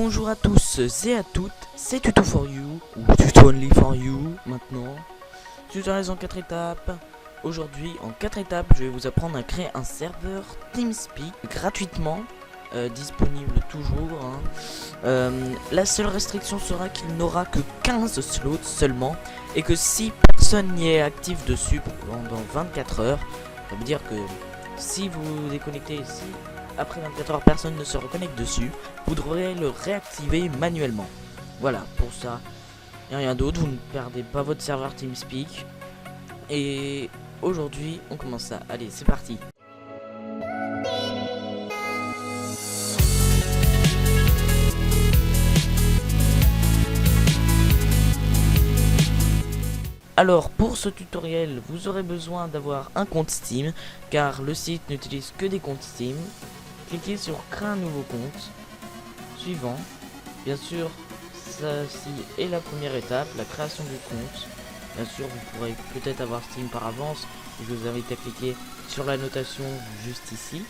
Bonjour à tous et à toutes, c'est Tuto for You, ou Tuto Only for You maintenant. Tutoriel en 4 étapes. Aujourd'hui, en 4 étapes, je vais vous apprendre à créer un serveur TeamSpeak gratuitement, disponible toujours. La seule restriction sera qu'il n'aura que 15 slots seulement, et que si personne n'y est actif dessus pendant 24 heures, ça veut dire que si vous vous déconnectez ici, après 24 heures personne ne se reconnecte dessus, vous devrez le réactiver manuellement. Voilà, pour ça, il n'y a rien d'autre, vous ne perdez pas votre serveur TeamSpeak. Et aujourd'hui, on commence ça. Allez, c'est parti. Alors pour ce tutoriel, vous aurez besoin d'avoir un compte Steam, car le site n'utilise que des comptes Steam. Cliquez sur créer un nouveau compte. Suivant. Bien sûr, ceci est la première étape, la création du compte. Bien sûr, vous pourrez peut-être avoir Steam par avance. Je vous invite à cliquer sur la notation juste ici.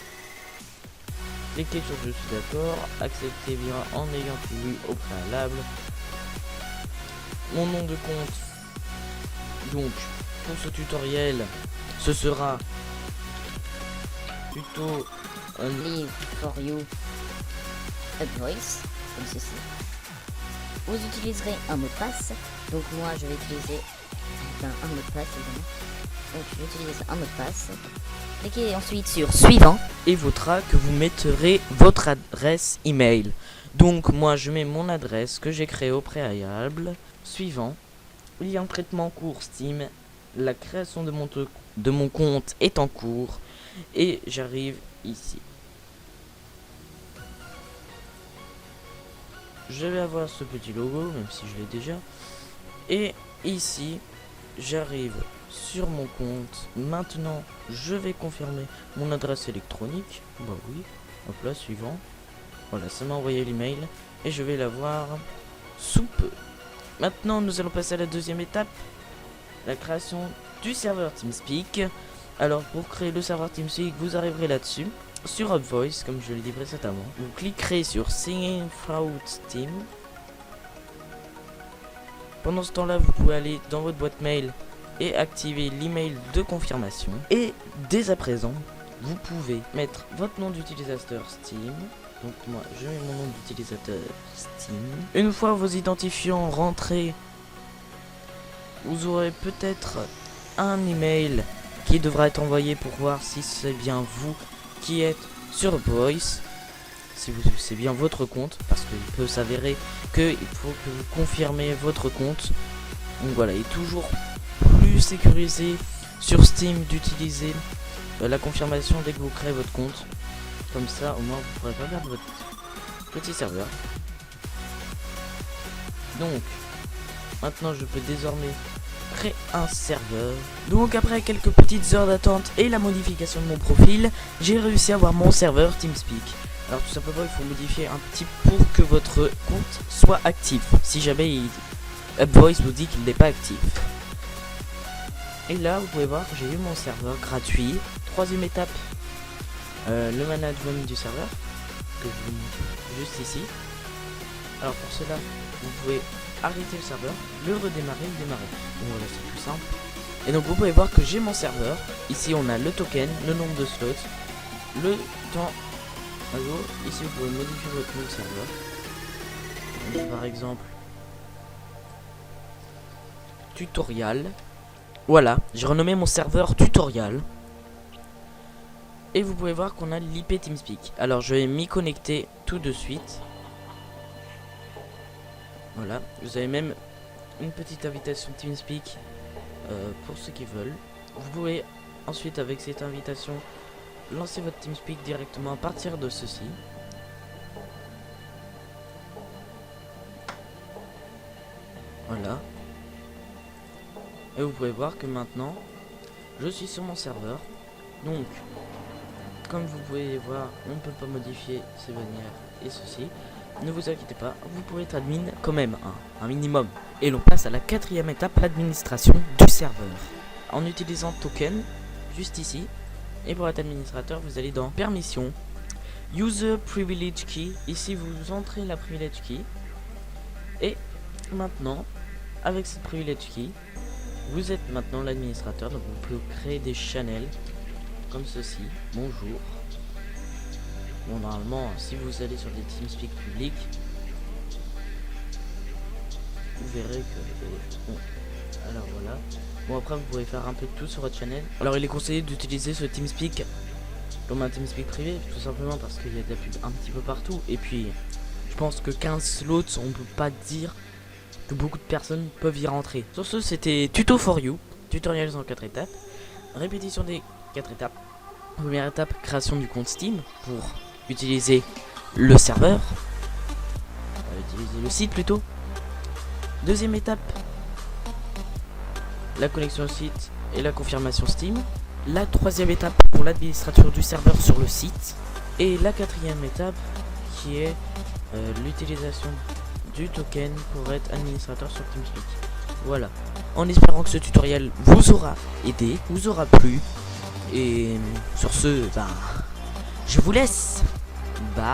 Cliquez sur je suis d'accord, acceptez bien en ayant tout lu au préalable. Mon nom de compte. Donc, pour ce tutoriel, ce sera Tuto Only for You Voice, comme ceci. Vous utiliserez un mot de passe. Donc moi je vais utiliser un mot de passe évidemment. Donc j'utilise un mot de passe. Cliquez ensuite sur suivant. et votera que vous mettrez votre adresse email. Donc moi je mets mon adresse que j'ai créée au préalable. Suivant. Il y a un traitement en cours Steam. La création de mon compte est en cours. Et j'arrive ici. Je vais avoir ce petit logo, même si je l'ai déjà. Et ici, j'arrive sur mon compte. Maintenant, je vais confirmer mon adresse électronique. Bah oui. Hop là, suivant. Voilà, ça m'a envoyé l'email. Et je vais l'avoir sous peu. Maintenant, nous allons passer à la deuxième étape. La création du serveur TeamSpeak. Alors, pour créer le serveur TeamSpeak, vous arriverez là-dessus. Sur UpVoice, comme je l'ai dit précédemment. Vous cliquerez sur Singing Through Steam. Pendant ce temps-là, vous pouvez aller dans votre boîte mail et activer l'email de confirmation. Et dès à présent, vous pouvez mettre votre nom d'utilisateur Steam. Donc moi, je mets mon nom d'utilisateur Steam. Une fois vos identifiants rentrés, vous aurez peut-être un email qui devra être envoyé pour voir si c'est bien vous qui êtes sur Voice, si c'est bien votre compte, parce qu'il peut s'avérer qu'il faut que vous confirmez votre compte. Donc voilà, il est toujours plus sécurisé sur Steam d'utiliser la confirmation dès que vous créez votre compte. Comme ça, au moins, vous ne pourrez pas perdre votre petit serveur. Donc, maintenant, je peux désormais créer un serveur. Donc après quelques petites heures d'attente et la modification de mon profil, j'ai réussi à avoir mon serveur TeamSpeak. Alors tout simplement, il faut modifier un petit pour que votre compte soit actif. Si jamais UpVoice vous dit qu'il n'est pas actif. Et là, vous pouvez voir que j'ai eu mon serveur gratuit. Troisième étape, le management du serveur, que je vous montre juste ici. Alors pour cela, vous pouvez arrêter le serveur, le redémarrer, le démarrer. Donc voilà, c'est plus simple. Et donc vous pouvez voir que j'ai mon serveur. Ici on a le token, le nombre de slots, le temps à jour. Ici vous pouvez modifier votre nom de serveur. Donc, par exemple, tutorial. Voilà, j'ai renommé mon serveur tutorial. Et vous pouvez voir qu'on a l'IP TeamSpeak. Alors je vais m'y connecter tout de suite. Voilà, vous avez même une petite invitation TeamSpeak pour ceux qui veulent. Vous pouvez ensuite, avec cette invitation, lancer votre TeamSpeak directement à partir de ceci. Voilà. Et vous pouvez voir que maintenant, je suis sur mon serveur. Donc, comme vous pouvez voir, on ne peut pas modifier ces bannières et ceci. Ne vous inquiétez pas, vous pouvez être admin quand même, un minimum. Et l'on passe à la quatrième étape, l'administration du serveur. En utilisant token, juste ici. Et pour être administrateur, vous allez dans permission. User Privilege Key. Ici, vous entrez la Privilege Key. Et maintenant, avec cette Privilege Key, vous êtes maintenant l'administrateur. Donc, vous pouvez créer des channels comme ceci. Bonjour. Bon, normalement, si vous allez sur des TeamSpeak publics, vous verrez que... Bon, alors voilà. Bon, après, vous pouvez faire un peu de tout sur votre channel. Alors, il est conseillé d'utiliser ce TeamSpeak comme un TeamSpeak privé, tout simplement parce qu'il y a de la pub un petit peu partout. Et puis, je pense que 15 slots, on peut pas dire que beaucoup de personnes peuvent y rentrer. Sur ce, c'était Tuto for You, tutoriels en 4 étapes. Répétition des 4 étapes. Première étape, création du compte Steam pour utiliser le serveur. Utiliser le site plutôt. Deuxième étape, la connexion au site et la confirmation Steam. La troisième étape pour l'administrateur du serveur sur le site. Et la quatrième étape qui est l'utilisation du token pour être administrateur sur TeamSpeak. Voilà. En espérant que ce tutoriel vous aura aidé, vous aura plu. Et sur ce, je vous laisse. Bye.